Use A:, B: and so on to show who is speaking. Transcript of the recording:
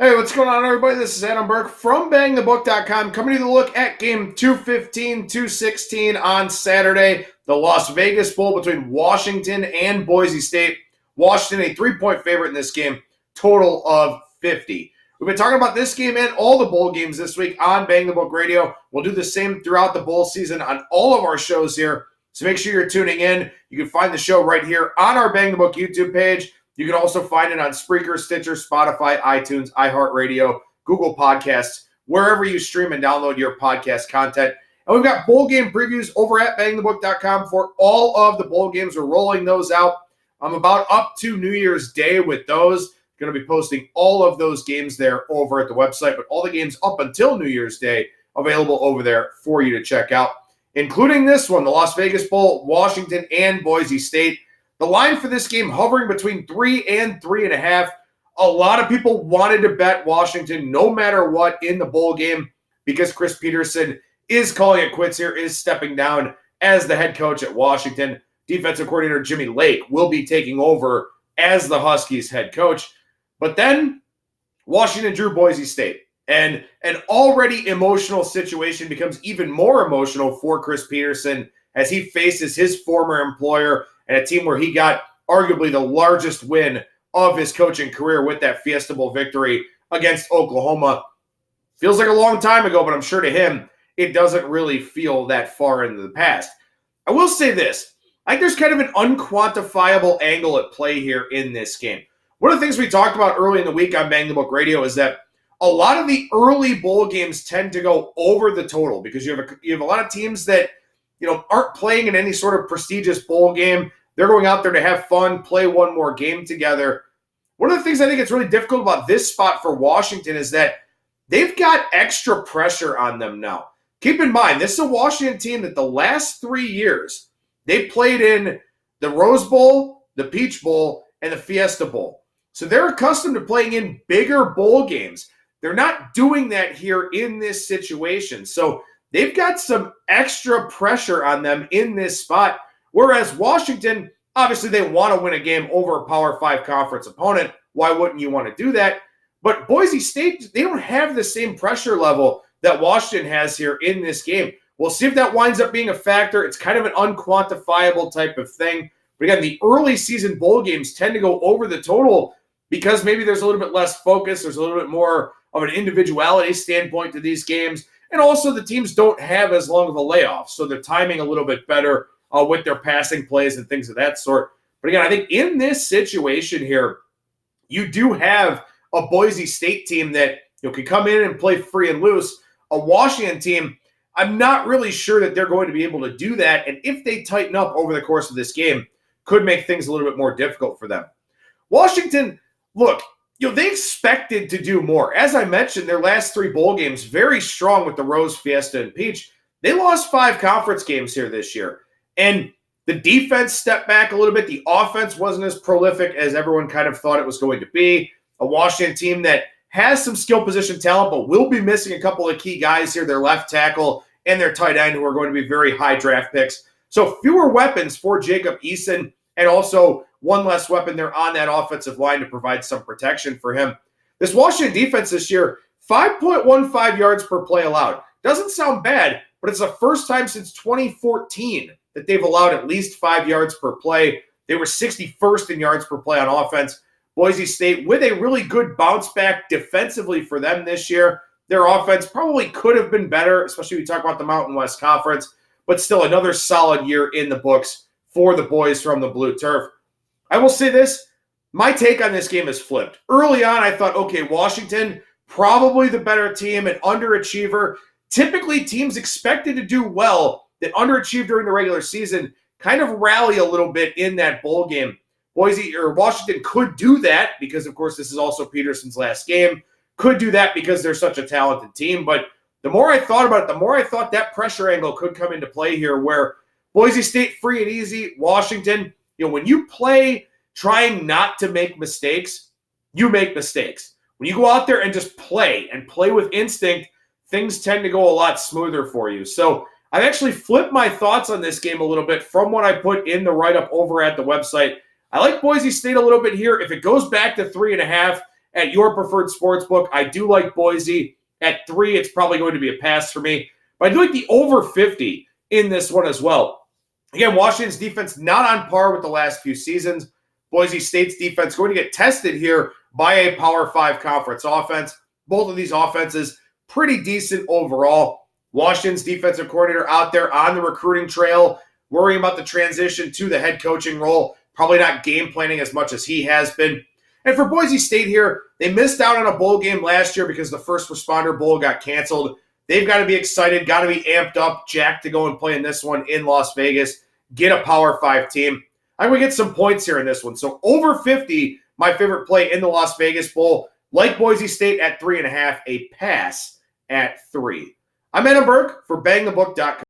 A: Hey, what's going on, everybody? This is Adam Burke from BangTheBook.com, coming to the look at game 215-216 on Saturday, the Las Vegas Bowl between Washington and Boise State. Washington, a 3-point favorite in this game, total of 50. We've been talking about this game and all the bowl games this week on Bang the Book Radio. We'll do the same throughout the bowl season on all of our shows here, so make sure you're tuning in. You can find the show right here on our Bang the Book YouTube page. You can also find it on Spreaker, Stitcher, Spotify, iTunes, iHeartRadio, Google Podcasts, wherever you stream and download your podcast content. And we've got bowl game previews over at BangTheBook.com for all of the bowl games. We're rolling those out. I'm about up to New Year's Day with those. Going to be posting all of those games there over at the website, but all the games up until New Year's Day available over there for you to check out, including this one, the Las Vegas Bowl, Washington and Boise State. The line for this game hovering between 3 and 3.5. A lot of people wanted to bet Washington no matter what in the bowl game because Chris Petersen is calling it quits here, is stepping down as the head coach at Washington. Defensive coordinator Jimmy Lake will be taking over as the Huskies head coach. But then Washington drew Boise State. And an already emotional situation becomes even more emotional for Chris Petersen as he faces his former employer and a team where he got arguably the largest win of his coaching career with that Fiesta Bowl victory against Oklahoma. Feels like a long time ago, but I'm sure to him, it doesn't really feel that far into the past. I will say this. I think there's kind of an unquantifiable angle at play here in this game. One of the things we talked about early in the week on Bang the Book Radio is that a lot of the early bowl games tend to go over the total because you have a lot of teams that aren't playing in any sort of prestigious bowl game. They're going out there to have fun, play one more game together. One of the things I think it's really difficult about this spot for Washington is that they've got extra pressure on them now. Keep in mind, this is a Washington team that the last 3 years, they played in the Rose Bowl, the Peach Bowl, and the Fiesta Bowl. So they're accustomed to playing in bigger bowl games. They're not doing that here in this situation. So they've got some extra pressure on them in this spot. Whereas Washington, obviously they want to win a game over a Power 5 conference opponent. Why wouldn't you want to do that? But Boise State, they don't have the same pressure level that Washington has here in this game. We'll see if that winds up being a factor. It's kind of an unquantifiable type of thing. But again, the early season bowl games tend to go over the total because maybe there's a little bit less focus. There's a little bit more of an individuality standpoint to these games. And also the teams don't have as long of a layoff. So they're timing a little bit better with their passing plays and things of that sort. But again, I think in this situation here, you do have a Boise State team that can come in and play free and loose. A Washington team, I'm not really sure that they're going to be able to do that. And if they tighten up over the course of this game, could make things a little bit more difficult for them. Washington, look, they expected to do more. As I mentioned, their last 3 bowl games, very strong with the Rose, Fiesta, and Peach. They lost 5 conference games here this year. And the defense stepped back a little bit. The offense wasn't as prolific as everyone kind of thought it was going to be. A Washington team that has some skill position talent, but will be missing a couple of key guys here, their left tackle and their tight end, who are going to be very high draft picks. So fewer weapons for Jacob Eason, and also one less weapon there on that offensive line to provide some protection for him. This Washington defense this year, 5.15 yards per play allowed. Doesn't sound bad, but it's the first time since 2014 that they've allowed at least 5 yards per play. They were 61st in yards per play on offense. Boise State with a really good bounce back defensively for them this year. Their offense probably could have been better, especially when you talk about the Mountain West Conference, but still another solid year in the books for the boys from the Blue Turf. I will say this, my take on this game is flipped. Early on, I thought, okay, Washington, probably the better team, an underachiever. Typically, teams expected to do well that underachieved during the regular season kind of rally a little bit in that bowl game. Washington could do that because, of course, this is also Petersen's last game. Could do that because they're such a talented team. But the more I thought about it, the more I thought that pressure angle could come into play here where Boise State free and easy, Washington, when you play trying not to make mistakes, you make mistakes. When you go out there and just play with instinct, things tend to go a lot smoother for you. So I've actually flipped my thoughts on this game a little bit from what I put in the write-up over at the website. I like Boise State a little bit here. If it goes back to 3.5, at your preferred sportsbook. I do like Boise. At 3, it's probably going to be a pass for me. But I do like the over 50 in this one as well. Again, Washington's defense not on par with the last few seasons. Boise State's defense going to get tested here by a Power 5 conference offense. Both of these offenses pretty decent overall. Washington's defensive coordinator out there on the recruiting trail, worrying about the transition to the head coaching role, probably not game planning as much as he has been. And for Boise State here, they missed out on a bowl game last year because the First Responder Bowl got canceled. They've got to be excited, got to be amped up, jacked to go and play in this one in Las Vegas, get a Power 5 team. I'm going to get some points here in this one. So over 50, my favorite play in the Las Vegas Bowl. Like Boise State at 3.5, a pass at 3. I'm Adam Burke for BangTheBook.com.